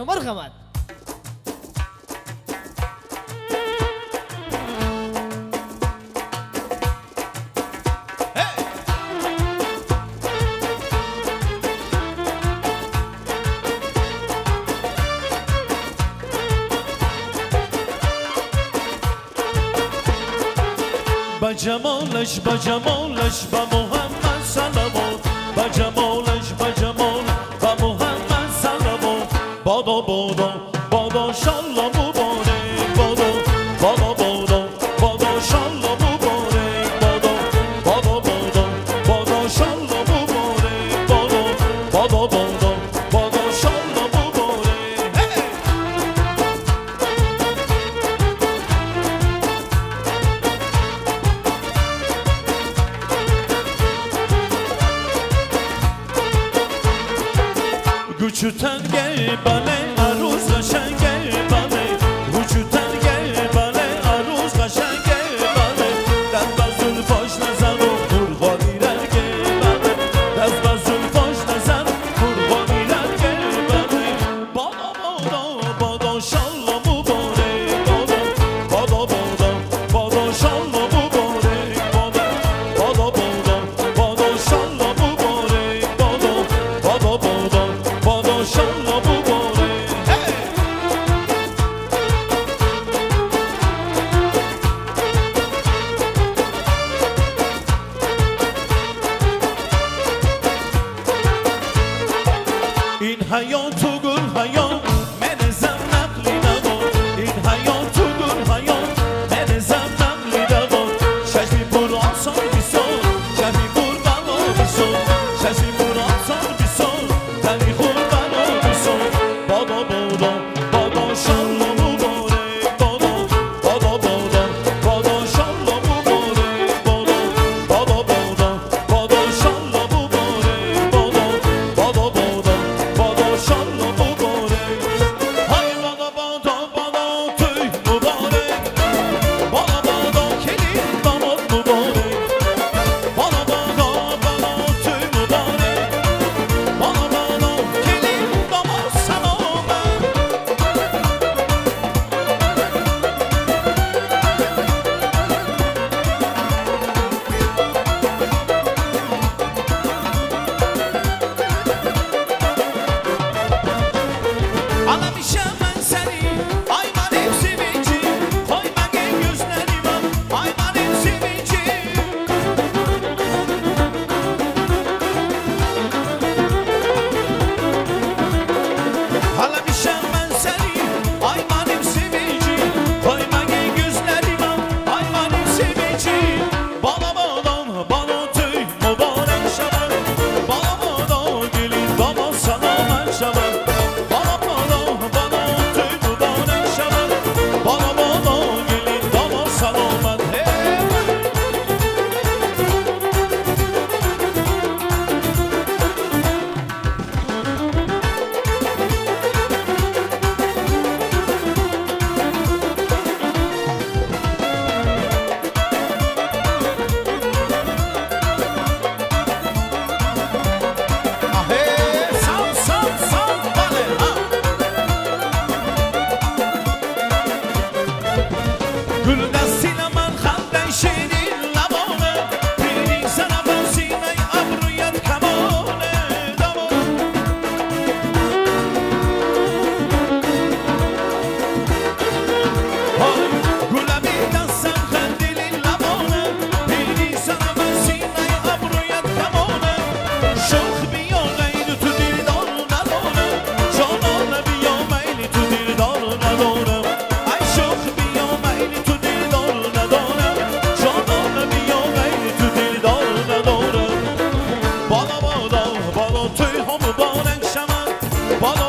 مرغمت با جمالش با جمالش با محمد صلوات با جمالش با جمال با محمد صلوات بادا بادا بادا شالله مبارک بادا بادا بادا بادا شالله مبارک بادا بادا بادا بادا شالله مبارک بادا بادا بادا بادا شالله مبارک Güçüten gel bale aruz kaşan gel bale Güçüten gel bale aruz kaşan gel bale Dazbazül foş nazar o kurvaniler gel bale Dazbazül foş nazar kurvaniler gel bale Bada bada bada şallah mübarek bada Bada bada bada şallah mübarek bada Bada bada bada şallah mübarek bada Bada bada bada şallah mübarek hey! این حیات و گل حیات منزم نقلی نباد این حیات و گل حیات منزم نقلی نباد چشمی پر آسان بیسان چشمی پر بلا بیسان چشمی پر آسان بیسان تنی خور بلا بیسان بادا بادا بادا شالله مبارک بادا بادا بادا بادا شالله مبارک بادا بادا بادا بادا شالله مبارک بادا بادا بادا بادا شالله مبارک های بادا بادا بادا توی مبارک بادا بادا کلید داماد مبارک بادا بادا بادا توی مبارک بادا بادا کلید داماد سلامت Alamışam ben seni ay benim sevincim Koy bakayım gözlerime ay benim sevincim Alamışam ben seni ay benim sevincim Koy bakayım gözlerime ay benim sevincim Bana bana bana tüy mübarek şaban Bana bana gelin bana sana ben şaban Bana bana bana tüy mübarek şaban Bana bana gelin bana sana ben hey! Ahey, sal sal sal bale ha Gül destine men xalden şirin lavone Pirin sana ben siney abruyat kamone davon Hay güle bir dassen xendilin lavone Pirin sana ben siney abruyat kamone Şox biyo gayri tu dildar ندارم جانانه بیا میلی تو دلدار ندارم ای شوخ بیا میلی تو دلدار ندارم جانانه بیا میلی تو دلدار ندارم بالا بالا بالا توی هم مبارک شمن بالا